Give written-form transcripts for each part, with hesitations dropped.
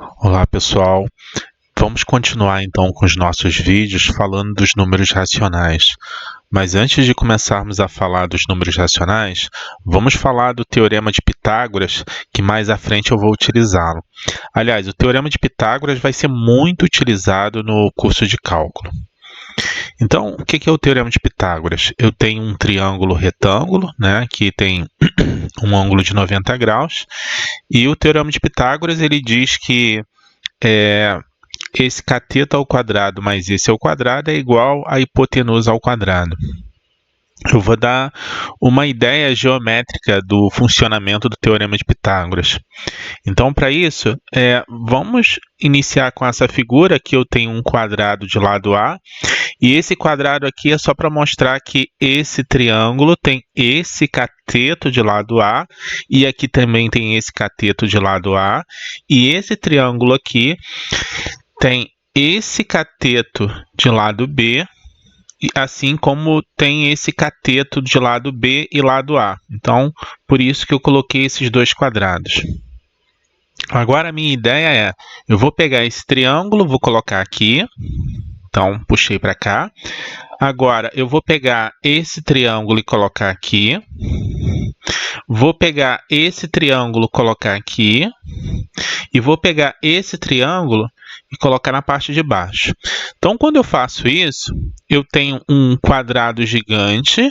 Olá pessoal, vamos continuar então com os nossos vídeos falando dos números racionais. Mas antes de começarmos a falar dos números racionais, vamos falar do Teorema de Pitágoras, que mais à frente eu vou utilizá-lo. Aliás, o Teorema de Pitágoras vai ser muito utilizado no curso de cálculo. Então, o que é o Teorema de Pitágoras? Eu tenho um triângulo retângulo, né, que tem um ângulo de 90 graus, e o Teorema de Pitágoras ele diz que esse cateto ao quadrado mais esse ao quadrado é igual a hipotenusa ao quadrado. Eu vou dar uma ideia geométrica do funcionamento do Teorema de Pitágoras. Então, para isso, vamos iniciar com essa figura que eu tenho um quadrado de lado A, e esse quadrado aqui é só para mostrar que esse triângulo tem esse cateto de lado A, e aqui também tem esse cateto de lado A, e esse triângulo aqui tem esse cateto de lado B, assim como tem esse cateto de lado B e lado A. Então, por isso que eu coloquei esses dois quadrados. Agora, a minha ideia é, eu vou pegar esse triângulo, vou colocar aqui. Então, puxei para cá. Agora, eu vou pegar esse triângulo e colocar aqui. Vou pegar esse triângulo e colocar aqui. E vou pegar esse triângulo e colocar na parte de baixo. Então, quando eu faço isso, eu tenho um quadrado gigante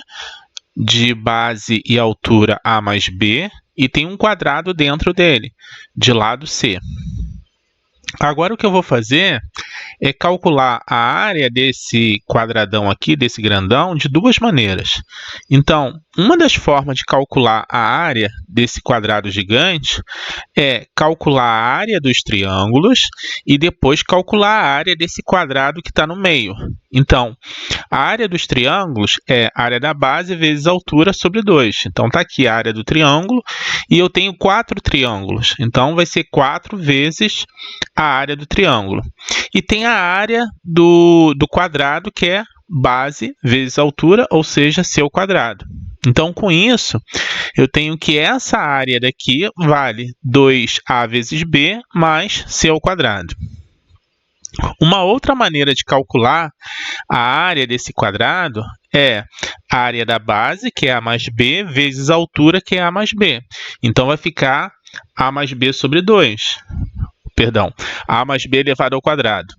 de base e altura A mais B e tem um quadrado dentro dele, de lado C. Agora, o que eu vou fazer é calcular a área desse quadradão aqui, desse grandão, de duas maneiras. Então, uma das formas de calcular a área desse quadrado gigante é calcular a área dos triângulos e depois calcular a área desse quadrado que está no meio. Então, a área dos triângulos é a área da base vezes a altura sobre 2. Então, está aqui a área do triângulo e eu tenho 4 triângulos. Então, vai ser 4 vezes a área do triângulo. E tem a área do quadrado, que é base vezes altura, ou seja, C ao quadrado. Então, com isso, eu tenho que essa área daqui vale 2A vezes B mais C ao quadrado. Uma outra maneira de calcular a área desse quadrado é a área da base, que é A mais B, vezes a altura, que é A mais B. Então, vai ficar A mais B sobre 2. Perdão, A mais B elevado ao quadrado.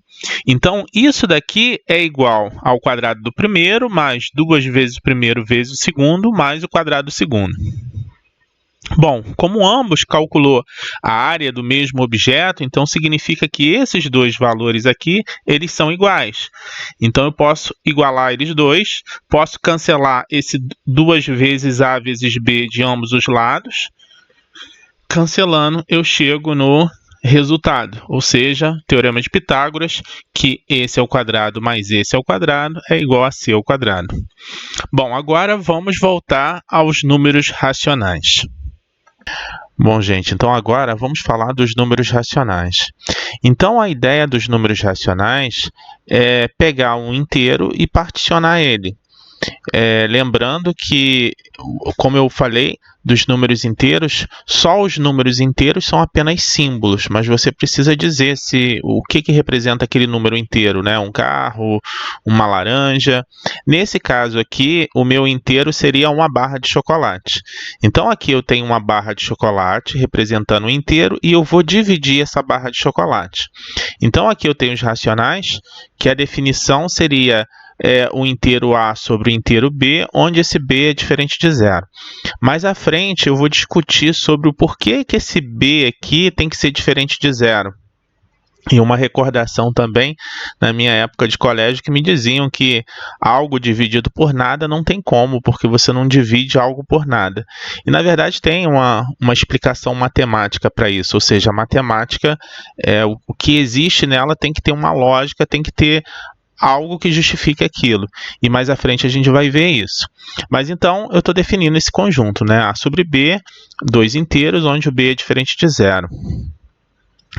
Então, isso daqui é igual ao quadrado do primeiro, mais 2 vezes o primeiro vezes o segundo, mais o quadrado do segundo. Bom, como ambos calculou a área do mesmo objeto, então significa que esses dois valores aqui, eles são iguais. Então, eu posso igualar eles dois, posso cancelar esse 2 vezes A vezes B de ambos os lados. Cancelando, eu chego no resultado, ou seja, Teorema de Pitágoras, que esse ao quadrado mais esse ao quadrado é igual a C ao quadrado. Bom, agora vamos voltar aos números racionais. Bom, gente, então agora vamos falar dos números racionais. Então, a ideia dos números racionais é pegar um inteiro e particionar ele. Lembrando que, como eu falei, dos números inteiros, só os números inteiros são apenas símbolos, mas você precisa dizer o que representa aquele número inteiro, né? Um carro, uma laranja. Nesse caso aqui, o meu inteiro seria uma barra de chocolate. Então, aqui eu tenho uma barra de chocolate representando o inteiro e eu vou dividir essa barra de chocolate. Então, aqui eu tenho os racionais, que a definição seria o inteiro A sobre o inteiro B, onde esse B é diferente de zero. Mais à frente, eu vou discutir sobre o porquê que esse B aqui tem que ser diferente de zero. E uma recordação também, na minha época de colégio, que me diziam que algo dividido por nada não tem como, porque você não divide algo por nada. E, na verdade, tem uma explicação matemática para isso, ou seja, a matemática, o que existe nela tem que ter uma lógica, tem que ter algo que justifique aquilo. E mais à frente a gente vai ver isso. Mas então eu estou definindo esse conjunto, né? A sobre B, dois inteiros, onde o B é diferente de zero.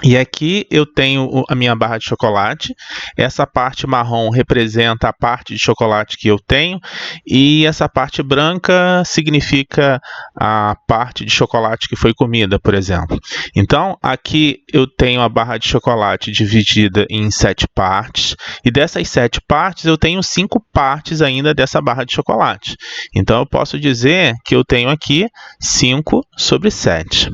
E aqui eu tenho a minha barra de chocolate. Essa parte marrom representa a parte de chocolate que eu tenho e essa parte branca significa a parte de chocolate que foi comida, por exemplo. Então, aqui eu tenho a barra de chocolate dividida em 7 partes e dessas 7 partes eu tenho 5 partes ainda dessa barra de chocolate. Então, eu posso dizer que eu tenho aqui 5 sobre 7.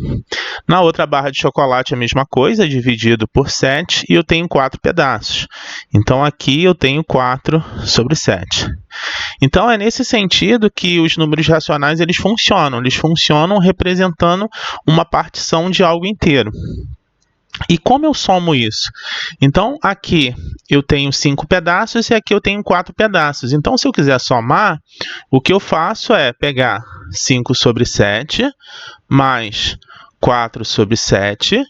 Na outra barra de chocolate a mesma coisa, dividido por 7, e eu tenho 4 pedaços. Então aqui eu tenho 4 sobre 7. Então é nesse sentido que os números racionais eles funcionam representando uma partição de algo inteiro. E como eu somo isso? Então, aqui eu tenho 5 pedaços e aqui eu tenho 4 pedaços. Então, se eu quiser somar, o que eu faço é pegar 5 sobre 7 mais 4 sobre 7.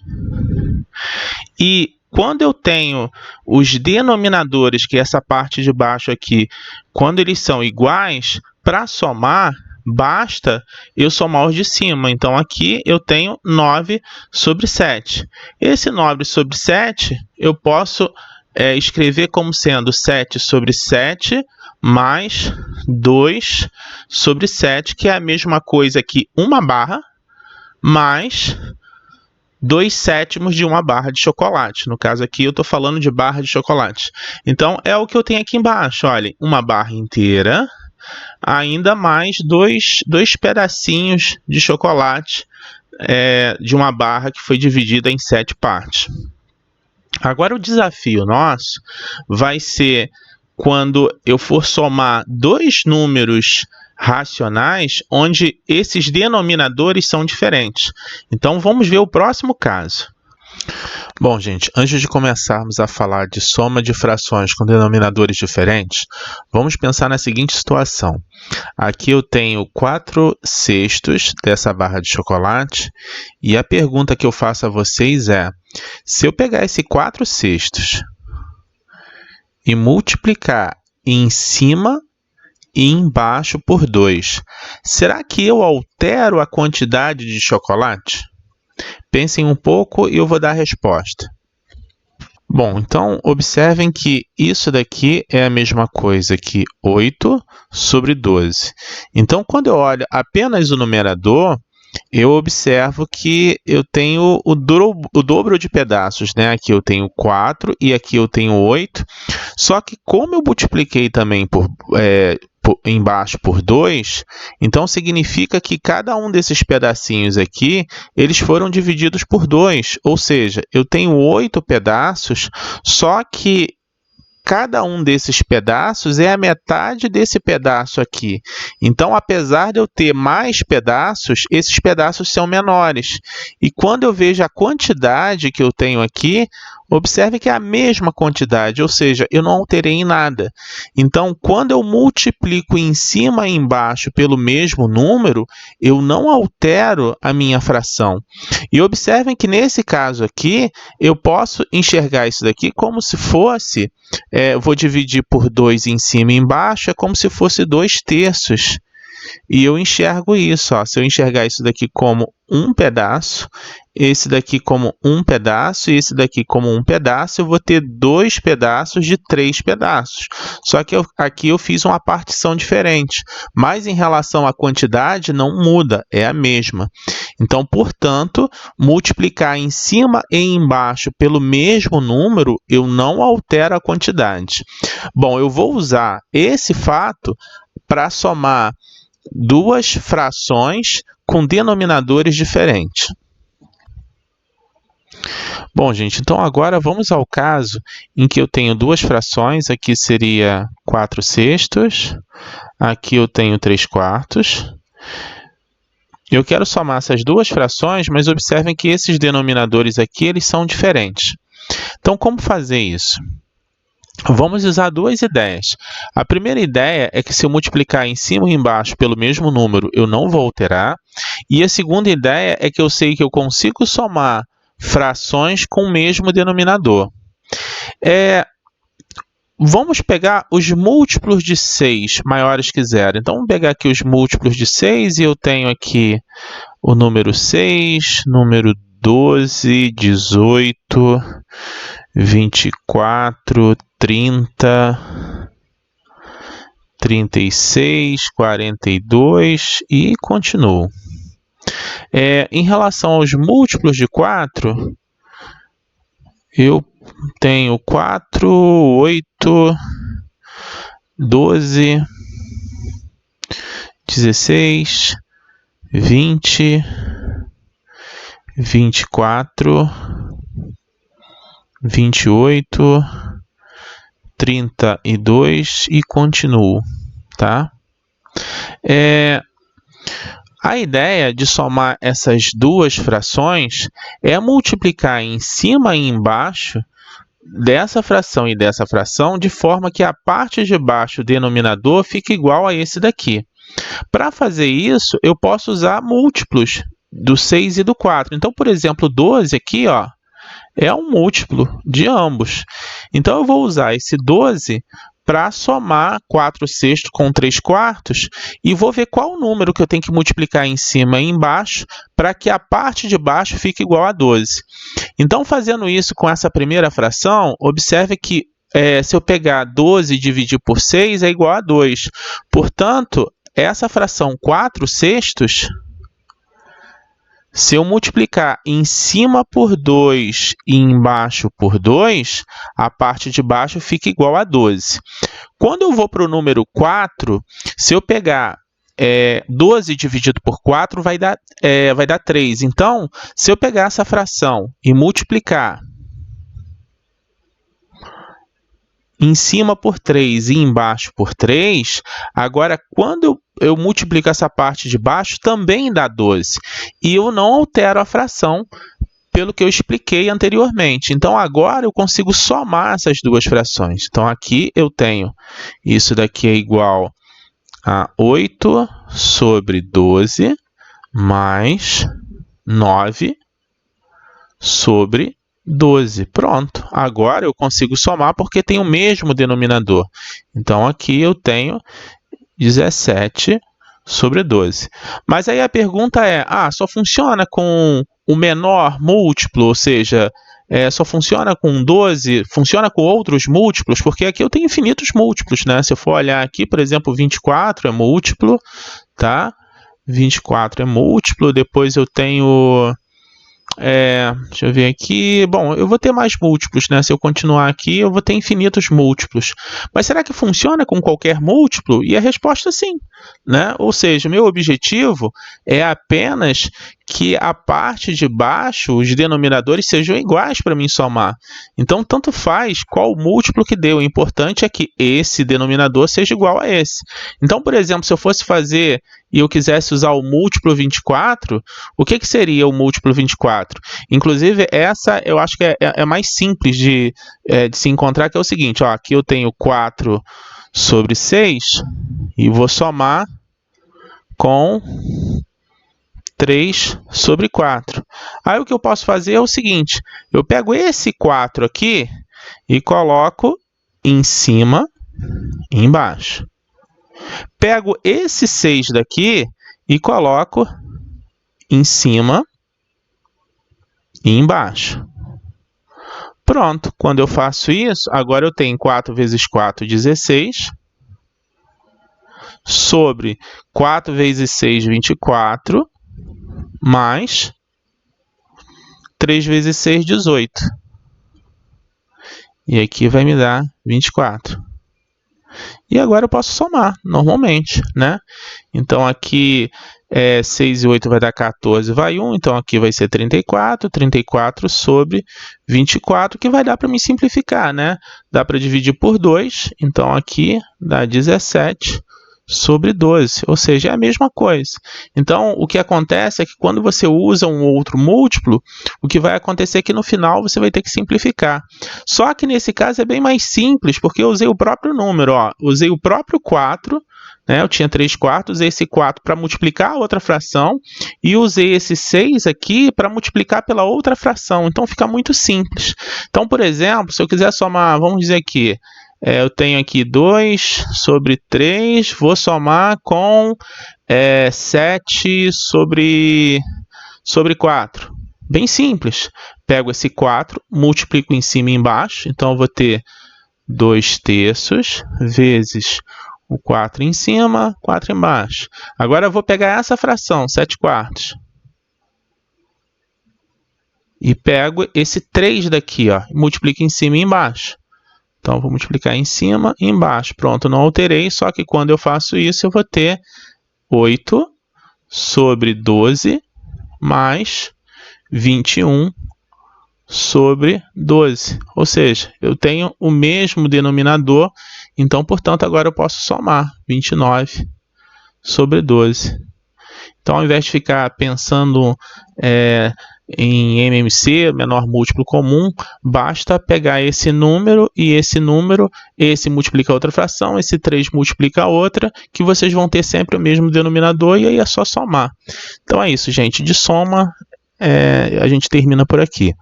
E quando eu tenho os denominadores, que é essa parte de baixo aqui, quando eles são iguais, para somar, basta eu somar os de cima. Então, aqui eu tenho 9 sobre 7. Esse 9 sobre 7, eu posso escrever como sendo 7 sobre 7 mais 2 sobre 7, que é a mesma coisa que uma barra, mais 2/7 de uma barra de chocolate. No caso aqui eu estou falando de barra de chocolate. Então é o que eu tenho aqui embaixo. Olha, uma barra inteira, ainda mais dois pedacinhos de chocolate de uma barra que foi dividida em 7 partes. Agora o desafio nosso vai ser quando eu for somar dois números racionais onde esses denominadores são diferentes. Então vamos ver o próximo caso. Bom, gente, antes de começarmos a falar de soma de frações com denominadores diferentes, vamos pensar na seguinte situação. Aqui eu tenho 4/6 dessa barra de chocolate e a pergunta que eu faço a vocês é: se eu pegar esse 4/6 e multiplicar em cima e embaixo por 2, será que eu altero a quantidade de chocolate? Pensem um pouco e eu vou dar a resposta. Bom, então observem que isso daqui é a mesma coisa que 8 sobre 12. Então, quando eu olho apenas o numerador, eu observo que eu tenho o dobro de pedaços, né? Aqui eu tenho 4 e aqui eu tenho 8. Só que como eu multipliquei também embaixo por 2, então significa que cada um desses pedacinhos aqui, eles foram divididos por 2. Ou seja, eu tenho 8 pedaços, só que cada um desses pedaços é a metade desse pedaço aqui. Então, apesar de eu ter mais pedaços, esses pedaços são menores. E quando eu vejo a quantidade que eu tenho aqui, observe que é a mesma quantidade, ou seja, eu não alterei em nada. Então, quando eu multiplico em cima e embaixo pelo mesmo número, eu não altero a minha fração. E observem que nesse caso aqui, eu posso enxergar isso daqui como se fosse, vou dividir por 2 em cima e embaixo, é como se fosse 2/3. E eu enxergo isso, ó. Se eu enxergar isso daqui como um pedaço, esse daqui como um pedaço e esse daqui como um pedaço, eu vou ter 2 pedaços de 3 pedaços. Só que aqui eu fiz uma partição diferente, mas em relação à quantidade não muda, é a mesma. Então, portanto, multiplicar em cima e embaixo pelo mesmo número, eu não altero a quantidade. Bom, eu vou usar esse fato para somar duas frações com denominadores diferentes. Bom, gente, então agora vamos ao caso em que eu tenho duas frações. Aqui seria 4/6, aqui eu tenho 3/4. Eu quero somar essas duas frações, mas observem que esses denominadores aqui eles são diferentes. Então, como fazer isso? Vamos usar duas ideias. A primeira ideia é que se eu multiplicar em cima e embaixo pelo mesmo número, eu não vou alterar. E a segunda ideia é que eu sei que eu consigo somar frações com o mesmo denominador. Vamos pegar os múltiplos de 6 maiores que 0. Então, vamos pegar aqui os múltiplos de 6 e eu tenho aqui o número 6, número 12, 18, 24, 30, 36, 42 e continuo. Em relação aos múltiplos de 4, eu tenho 4, 8, 12, 16, 20, 24, 28, 32 e continuo, tá? A ideia de somar essas duas frações é multiplicar em cima e embaixo dessa fração e dessa fração, de forma que a parte de baixo, o denominador, fique igual a esse daqui. Para fazer isso, eu posso usar múltiplos do 6 e do 4. Então, por exemplo, 12 aqui, ó, é um múltiplo de ambos. Então, eu vou usar esse 12 para somar 4/6 com 3/4 e vou ver qual número que eu tenho que multiplicar em cima e embaixo para que a parte de baixo fique igual a 12. Então, fazendo isso com essa primeira fração, observe que se eu pegar 12 e dividir por 6 é igual a 2. Portanto, essa fração 4/6, se eu multiplicar em cima por 2 e embaixo por 2, a parte de baixo fica igual a 12. Quando eu vou para o número 4, se eu pegar 12 dividido por 4, vai dar 3. Então, se eu pegar essa fração e multiplicar em cima por 3 e embaixo por 3, agora quando eu multiplico essa parte de baixo, também dá 12. E eu não altero a fração pelo que eu expliquei anteriormente. Então, agora eu consigo somar essas duas frações. Então, aqui eu tenho isso daqui é igual a 8 sobre 12 mais 9 sobre 12. Pronto. Agora eu consigo somar porque tem o mesmo denominador. Então, aqui eu tenho 17 sobre 12. Mas aí a pergunta é, só funciona com o menor múltiplo, ou seja, só funciona com 12, funciona com outros múltiplos? Porque aqui eu tenho infinitos múltiplos, né? Se eu for olhar aqui, por exemplo, 24 é múltiplo, tá? 24 é múltiplo, depois eu tenho... deixa eu ver aqui. Bom, eu vou ter mais múltiplos, né? Se eu continuar aqui, eu vou ter infinitos múltiplos. Mas será que funciona com qualquer múltiplo? E a resposta é sim, né? Ou seja, o meu objetivo é apenas que a parte de baixo, os denominadores, sejam iguais para mim somar. Então, tanto faz qual múltiplo que deu. O importante é que esse denominador seja igual a esse. Então, por exemplo, se eu fosse fazer e eu quisesse usar o múltiplo 24, o que seria o múltiplo 24? Inclusive, essa eu acho que é mais simples de se encontrar, que é o seguinte, ó, aqui eu tenho 4 sobre 6 e vou somar com 3 sobre 4. Aí o que eu posso fazer é o seguinte, eu pego esse 4 aqui e coloco em cima e embaixo. Pego esse 6 daqui e coloco em cima e embaixo. Pronto, quando eu faço isso, agora eu tenho 4 vezes 4, 16, sobre 4 vezes 6, 24, mais 3 vezes 6, 18. E aqui vai me dar 24. E agora eu posso somar normalmente, né? Então, aqui 6 e 8 vai dar 14, vai 1. Então, aqui vai ser 34. 34 sobre 24, que vai dar para me simplificar, né? Dá para dividir por 2. Então, aqui dá 17 sobre 12, ou seja, é a mesma coisa. Então, o que acontece é que quando você usa um outro múltiplo, o que vai acontecer é que no final você vai ter que simplificar. Só que nesse caso é bem mais simples, porque eu usei o próprio número, ó, usei o próprio 4, né? Eu tinha 3/4, usei esse 4 para multiplicar a outra fração e usei esse 6 aqui para multiplicar pela outra fração. Então, fica muito simples. Então, por exemplo, se eu quiser somar, vamos dizer aqui, eu tenho aqui 2 sobre 3, vou somar com 7 sobre 4. Bem simples. Pego esse 4, multiplico em cima e embaixo. Então, eu vou ter 2/3 vezes o 4 em cima, 4 embaixo. Agora, eu vou pegar essa fração, 7/4. E pego esse 3 daqui, ó, multiplico em cima e embaixo. Então, vou multiplicar em cima e embaixo. Pronto, não alterei, só que quando eu faço isso, eu vou ter 8 sobre 12 mais 21 sobre 12. Ou seja, eu tenho o mesmo denominador, então, portanto, agora eu posso somar 29 sobre 12. Então, ao invés de ficar pensando em MMC, menor múltiplo comum, basta pegar esse número, esse multiplica outra fração, esse 3 multiplica a outra, que vocês vão ter sempre o mesmo denominador, e aí é só somar. Então é isso, gente. De soma, a gente termina por aqui.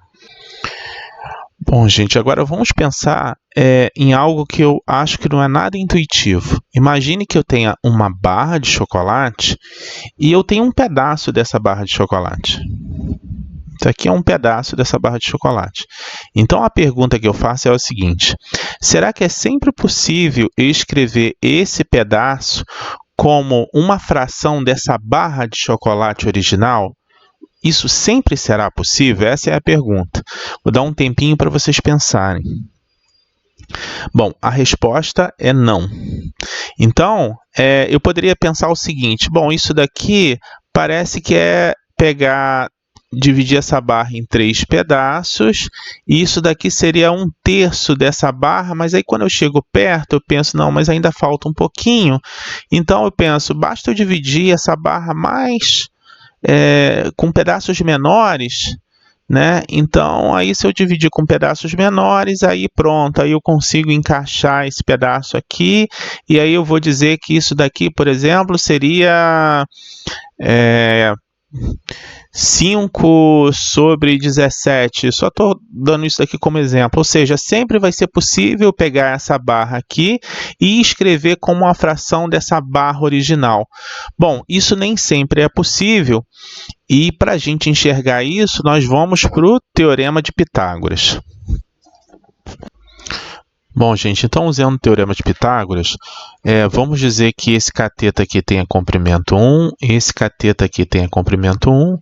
Bom, gente, agora vamos pensar em algo que eu acho que não é nada intuitivo. Imagine que eu tenha uma barra de chocolate e eu tenho um pedaço dessa barra de chocolate. Isso aqui é um pedaço dessa barra de chocolate. Então, a pergunta que eu faço é o seguinte: será que é sempre possível escrever esse pedaço como uma fração dessa barra de chocolate original? Isso sempre será possível? Essa é a pergunta. Vou dar um tempinho para vocês pensarem. Bom, a resposta é não. Então, eu poderia pensar o seguinte: bom, isso daqui parece que é dividir essa barra em 3 pedaços, e isso daqui seria 1/3 dessa barra, mas aí quando eu chego perto, eu penso, não, mas ainda falta um pouquinho. Então, eu penso, basta eu dividir essa barra com pedaços menores, né? Então, aí se eu dividir com pedaços menores, aí pronto, aí eu consigo encaixar esse pedaço aqui, e aí eu vou dizer que isso daqui, por exemplo, seria 5 sobre 17, só estou dando isso aqui como exemplo, ou seja, sempre vai ser possível pegar essa barra aqui e escrever como uma fração dessa barra original. Bom, isso nem sempre é possível, e para a gente enxergar isso, nós vamos para o Teorema de Pitágoras. Bom, gente, então usando o Teorema de Pitágoras, vamos dizer que esse cateto aqui tenha comprimento 1, esse cateto aqui tenha comprimento 1,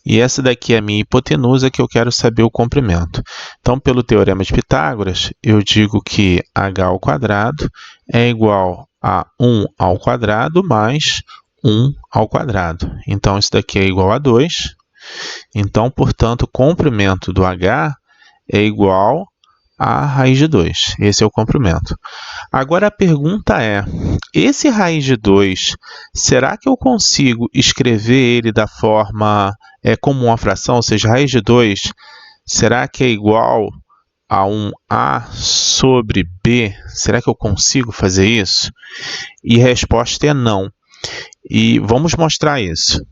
e essa daqui é a minha hipotenusa, que eu quero saber o comprimento. Então, pelo Teorema de Pitágoras, eu digo que h² é igual a 1 ao quadrado mais 1 ao quadrado. Então, isso daqui é igual a 2. Então, portanto, o comprimento do h é igual a raiz de 2. Esse é o comprimento. Agora a pergunta é, esse raiz de 2, será que eu consigo escrever ele da forma como uma fração? Ou seja, raiz de 2, será que é igual a um a sobre b? Será que eu consigo fazer isso? E a resposta é não. E vamos mostrar isso.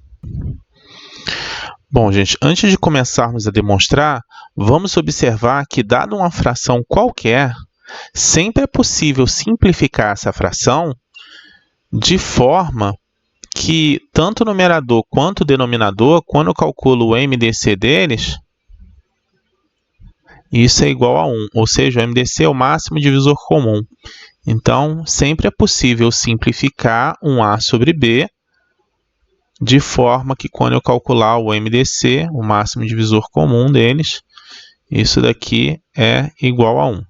Bom, gente, antes de começarmos a demonstrar, vamos observar que, dada uma fração qualquer, sempre é possível simplificar essa fração de forma que tanto o numerador quanto o denominador, quando eu calculo o MDC deles, isso é igual a 1, ou seja, o MDC é o máximo divisor comum. Então, sempre é possível simplificar um A sobre B, de forma que quando eu calcular o MDC, o máximo divisor comum deles, isso daqui é igual a 1.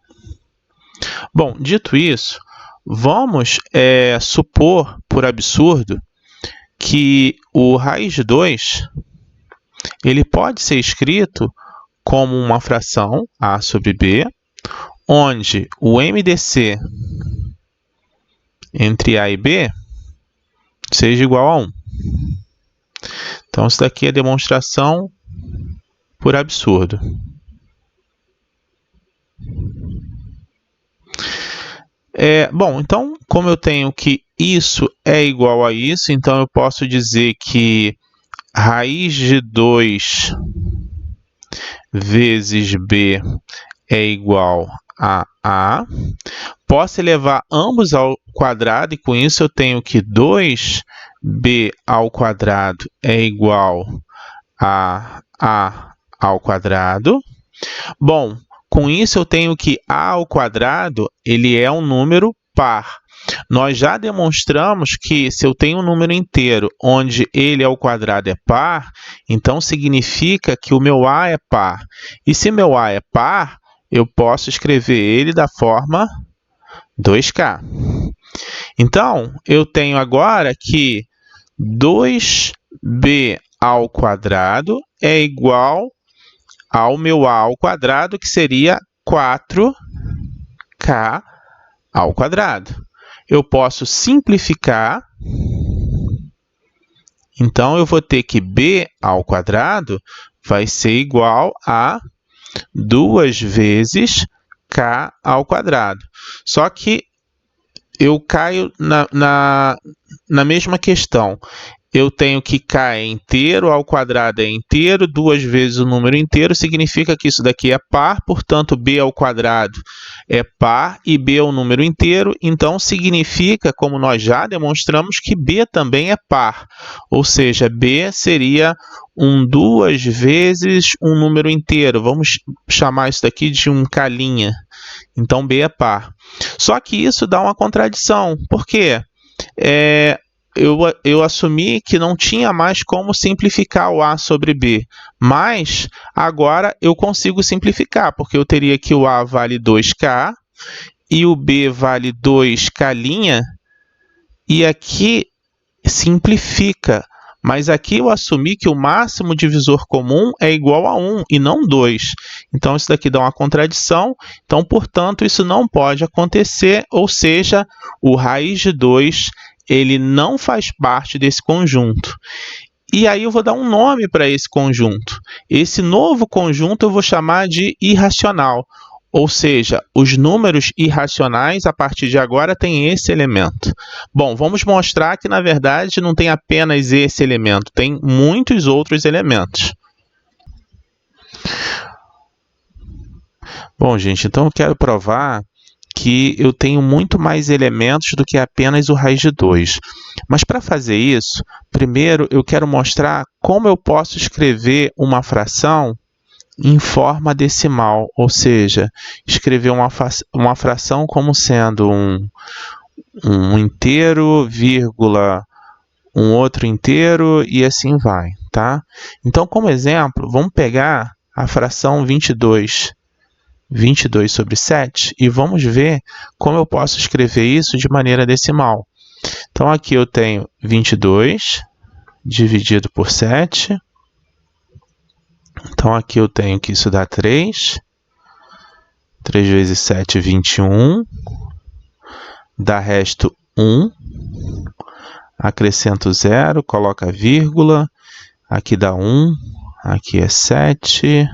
Bom, dito isso, vamos supor, por absurdo, que o raiz de 2 ele pode ser escrito como uma fração A sobre B, onde o MDC entre A e B seja igual a 1. Então, isso daqui é demonstração por absurdo. Bom, então, como eu tenho que isso é igual a isso, então eu posso dizer que raiz de 2 vezes b é igual a A. Posso elevar ambos ao quadrado, e com isso eu tenho que 2b ao quadrado é igual a A ao quadrado. Bom, com isso eu tenho que a ao quadrado, ele é um número par. Nós já demonstramos que se eu tenho um número inteiro onde ele ao quadrado é par, então significa que o meu a é par. E se meu a é par, eu posso escrever ele da forma 2k. Então, eu tenho agora que 2b ao quadrado é igual ao meu a ao quadrado, que seria 4k ao quadrado. Eu posso simplificar, então eu vou ter que b ao quadrado vai ser igual a 2 vezes k ao quadrado. Só que eu caio na mesma questão. Eu tenho que k é inteiro, ao quadrado é inteiro, 2 vezes o número inteiro, significa que isso daqui é par, portanto, b ao quadrado é par e b é um número inteiro, então significa, como nós já demonstramos, que b também é par, ou seja, b seria 2 vezes um número inteiro, vamos chamar isso daqui de um k', então b é par. Só que isso dá uma contradição, por quê? Eu assumi que não tinha mais como simplificar o a sobre b, mas agora eu consigo simplificar, porque eu teria que o a vale 2k e o b vale 2k', e aqui simplifica, mas aqui eu assumi que o máximo divisor comum é igual a 1 e não 2. Então, isso daqui dá uma contradição, então, portanto, isso não pode acontecer, ou seja, o raiz de 2 ele não faz parte desse conjunto. E aí eu vou dar um nome para esse conjunto. Esse novo conjunto eu vou chamar de irracional, ou seja, os números irracionais, a partir de agora, têm esse elemento. Bom, vamos mostrar que, na verdade, não tem apenas esse elemento, tem muitos outros elementos. Bom, gente, então eu quero provar que eu tenho muito mais elementos do que apenas o raiz de 2. Mas para fazer isso, primeiro eu quero mostrar como eu posso escrever uma fração em forma decimal, ou seja, escrever uma fração como sendo um inteiro, vírgula, um outro inteiro e assim vai, tá? Então, como exemplo, vamos pegar a fração 22 sobre 7 e vamos ver como eu posso escrever isso de maneira decimal. Então, aqui eu tenho 22 dividido por 7. Então, aqui eu tenho que isso dá 3. 3 vezes 7, 21. Dá resto 1. Acrescento 0, coloca vírgula. Aqui dá 1. Aqui é 7.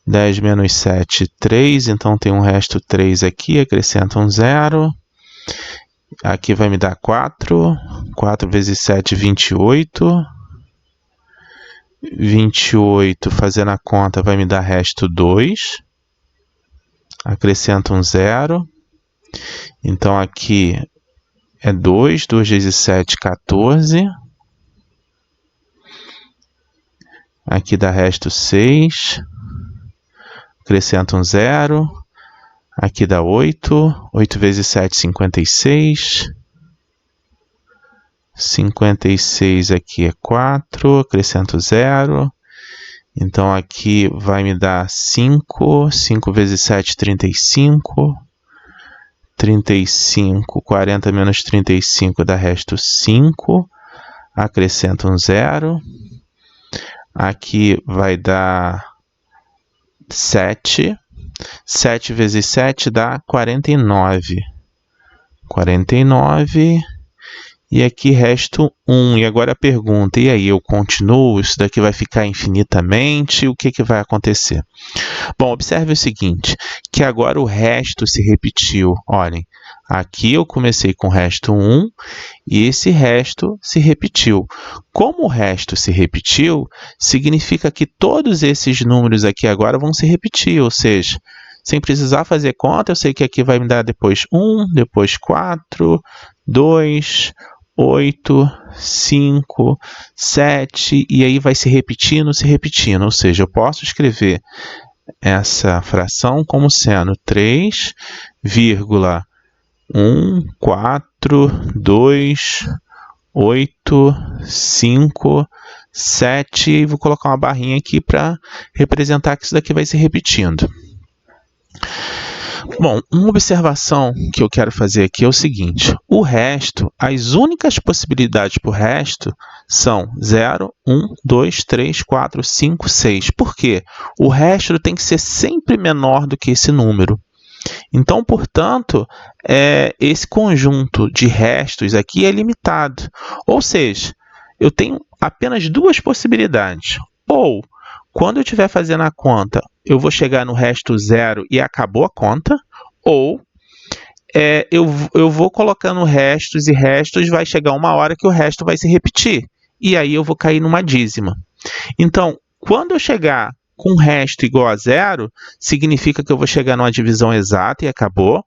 10 menos 7, 3. Então, tem um resto 3 aqui. Acrescento um 0. Aqui vai me dar 4. 4 vezes 7, 28. 28, fazendo a conta, vai me dar resto 2. Acrescento um 0. Então, aqui é 2. 2 vezes 7, 14. Aqui dá resto 6. Acrescento um 0. Aqui dá 8. 8 vezes 7, 56. 56 aqui é 4, acrescento 0. Então, aqui vai me dar 5. 5 vezes 7, 35. 35, 40 menos 35 dá resto 5. Acrescento um 0. Aqui vai dar 7. 7 vezes 7 dá 49. 49. E aqui resto 1. E agora a pergunta, e aí, eu continuo? Isso daqui vai ficar infinitamente? O que vai acontecer? Bom, observe o seguinte, que agora o resto se repetiu. Olhem, aqui eu comecei com resto 1 e esse resto se repetiu. Como o resto se repetiu, significa que todos esses números aqui agora vão se repetir, ou seja, sem precisar fazer conta, eu sei que aqui vai me dar depois 1, depois 4, 2, 8, 5, 7, e aí vai se repetindo, ou seja, eu posso escrever essa fração como sendo 3,142 8, 5, 7, e vou colocar uma barrinha aqui para representar que isso daqui vai se repetindo. Bom, uma observação que eu quero fazer aqui é o seguinte: o resto, as únicas possibilidades para o resto são 0, 1, 2, 3, 4, 5, 6. Por quê? O resto tem que ser sempre menor do que esse número. Então, portanto, esse conjunto de restos aqui é limitado. Ou seja, eu tenho apenas duas possibilidades. Ou, quando eu estiver fazendo a conta, eu vou chegar no resto 0 e acabou a conta. Ou, eu vou colocando restos e restos, vai chegar uma hora que o resto vai se repetir. E aí eu vou cair numa dízima. Então, quando eu chegar com resto igual a 0, significa que eu vou chegar numa divisão exata e acabou.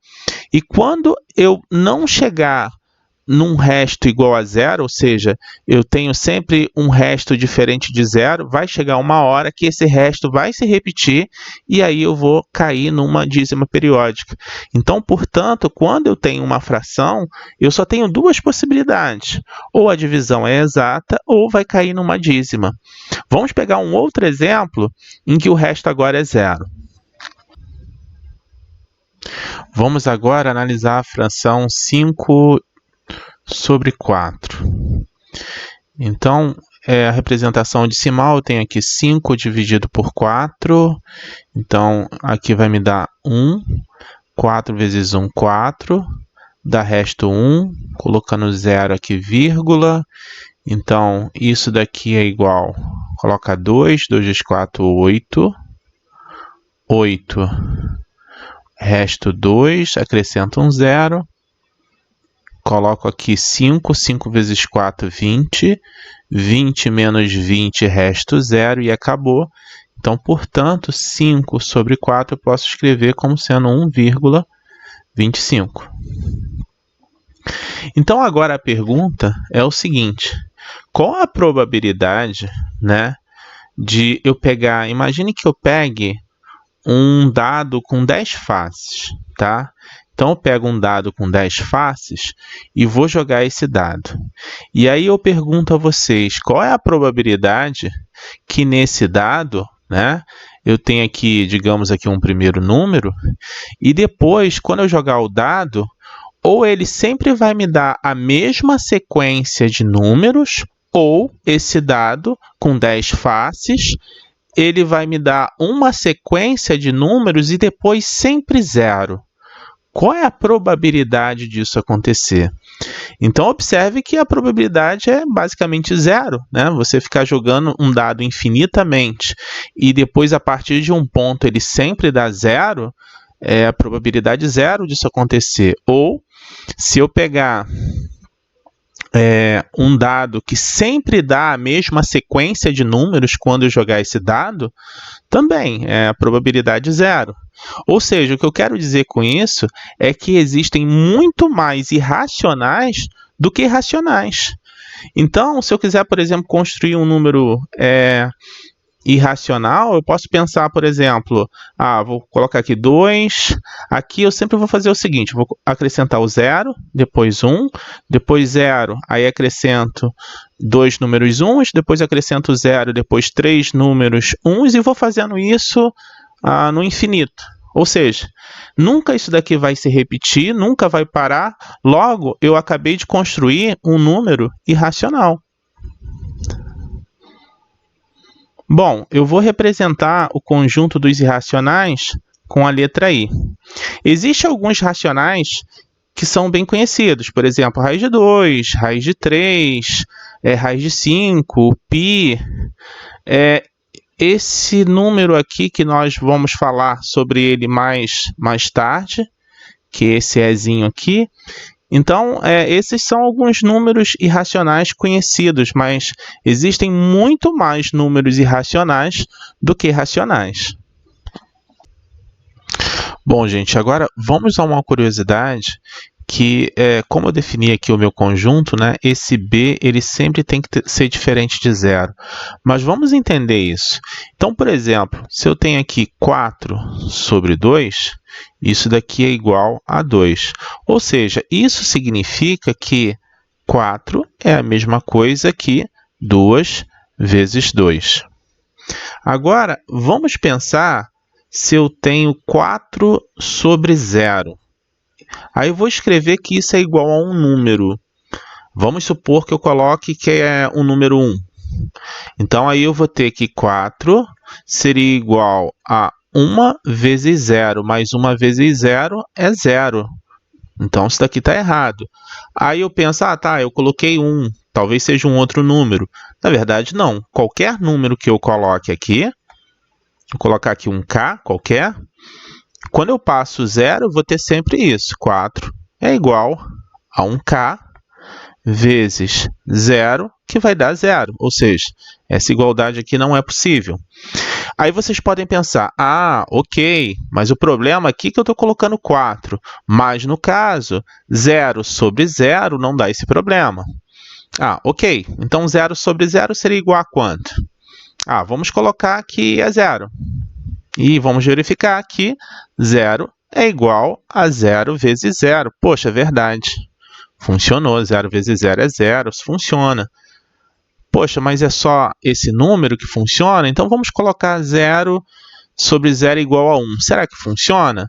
E quando eu não chegar num resto igual a 0, ou seja, eu tenho sempre um resto diferente de 0, vai chegar uma hora que esse resto vai se repetir e aí eu vou cair numa dízima periódica. Então, portanto, quando eu tenho uma fração, eu só tenho duas possibilidades. Ou a divisão é exata ou vai cair numa dízima. Vamos pegar um outro exemplo em que o resto agora é 0. Vamos agora analisar a fração 5 sobre 4. Então, a representação decimal, eu tenho aqui 5 dividido por 4. Então, aqui vai me dar 1. 4 vezes 1, 4. Dá resto 1. Colocando 0 aqui, vírgula. Então, isso daqui é igual. Coloca 2. 2 vezes 4, 8. 8. Resto 2. Acrescenta um 0. Coloco aqui 5, 5 vezes 4, 20. 20 menos 20, resto 0 e acabou. Então, portanto, 5 sobre 4 eu posso escrever como sendo 1,25. Então, agora a pergunta é o seguinte: qual a probabilidade, de eu pegar... Imagine que eu pegue um dado com 10 faces, tá? Então, eu pego um dado com 10 faces e vou jogar esse dado. E aí eu pergunto a vocês, qual é a probabilidade que nesse dado, eu tenho aqui, digamos aqui, um primeiro número, e depois, quando eu jogar o dado, ou ele sempre vai me dar a mesma sequência de números, ou esse dado com 10 faces, ele vai me dar uma sequência de números e depois sempre 0. Qual é a probabilidade disso acontecer? Então, observe que a probabilidade é basicamente 0, Você ficar jogando um dado infinitamente e depois, a partir de um ponto, ele sempre dá 0, é a probabilidade 0 disso acontecer. Ou, se eu pegar um dado que sempre dá a mesma sequência de números quando eu jogar esse dado, também é a probabilidade 0. Ou seja, o que eu quero dizer com isso é que existem muito mais irracionais do que racionais. Então, se eu quiser, por exemplo, construir um número irracional, eu posso pensar, por exemplo, vou colocar aqui 2, aqui eu sempre vou fazer o seguinte, vou acrescentar o 0, depois 1, depois 0, aí acrescento 2 números 1, depois acrescento 0, depois 3 números 1 e vou fazendo isso no infinito. Ou seja, nunca isso daqui vai se repetir, nunca vai parar, logo eu acabei de construir um número irracional. Bom, eu vou representar o conjunto dos irracionais com a letra I. Existem alguns racionais que são bem conhecidos, por exemplo, raiz de 2, raiz de 3, raiz de 5, π. Esse número aqui que nós vamos falar sobre ele mais tarde, que esse Ezinho aqui. Então, esses são alguns números irracionais conhecidos, mas existem muito mais números irracionais do que racionais. Bom, gente, agora vamos a uma curiosidade que, como eu defini aqui o meu conjunto, né, esse b ele sempre tem que ser diferente de zero. Mas vamos entender isso. Então, por exemplo, se eu tenho aqui 4 sobre 2, isso daqui é igual a 2. Ou seja, isso significa que 4 é a mesma coisa que 2 vezes 2. Agora, vamos pensar se eu tenho 4 sobre 0. Aí eu vou escrever que isso é igual a um número. Vamos supor que eu coloque que é o número 1. Então, aí eu vou ter que 4 seria igual a 1 vezes 0, mais 1 vezes 0 é 0. Então, isso daqui está errado. Aí eu penso, eu coloquei 1, talvez seja um outro número. Na verdade, não. Qualquer número que eu coloque aqui, vou colocar aqui um k qualquer, quando eu passo 0, eu vou ter sempre isso. 4 é igual a 1k vezes 0, que vai dar 0. Ou seja, essa igualdade aqui não é possível. Aí vocês podem pensar, ok, mas o problema aqui é que eu estou colocando 4. Mas, no caso, 0 sobre 0 não dá esse problema. Ok. Então, 0 sobre 0 seria igual a quanto? Vamos colocar que é 0. E vamos verificar que 0 é igual a 0 vezes 0. Poxa, é verdade. Funcionou. 0 vezes 0 é 0. Funciona. Poxa, mas é só esse número que funciona? Então, vamos colocar 0 sobre 0 igual a 1. Será que funciona?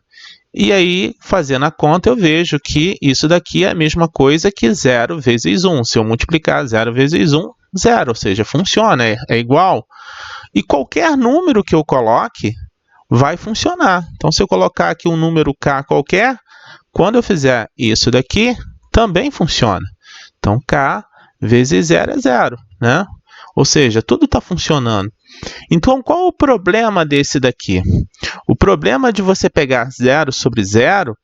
E aí, fazendo a conta, eu vejo que isso daqui é a mesma coisa que 0 vezes 1. Se eu multiplicar 0 vezes 1, 0. Ou seja, funciona, é igual. E qualquer número que eu coloque vai funcionar. Então, se eu colocar aqui um número k qualquer, quando eu fizer isso daqui, também funciona. Então, k vezes 0 é 0, né? Ou seja, tudo está funcionando. Então, qual o problema desse daqui? O problema de você pegar 0 sobre 0,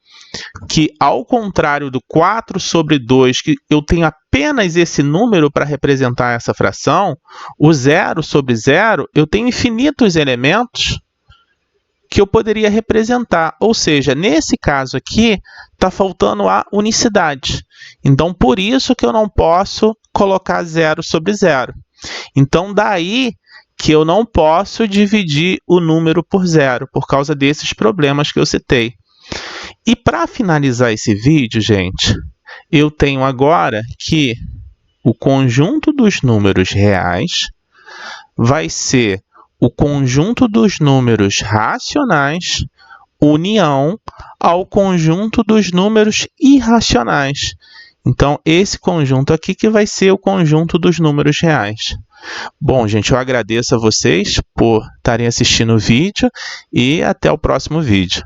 que ao contrário do 4 sobre 2, que eu tenho apenas esse número para representar essa fração, o 0 sobre 0, eu tenho infinitos elementos que eu poderia representar. Ou seja, nesse caso aqui, está faltando a unicidade. Então, por isso que eu não posso colocar 0 sobre 0. Então, daí que eu não posso dividir o número por 0, por causa desses problemas que eu citei. E para finalizar esse vídeo, gente, eu tenho agora que o conjunto dos números reais vai ser o conjunto dos números racionais união ao conjunto dos números irracionais. Então, esse conjunto aqui que vai ser o conjunto dos números reais. Bom, gente, eu agradeço a vocês por estarem assistindo o vídeo e até o próximo vídeo.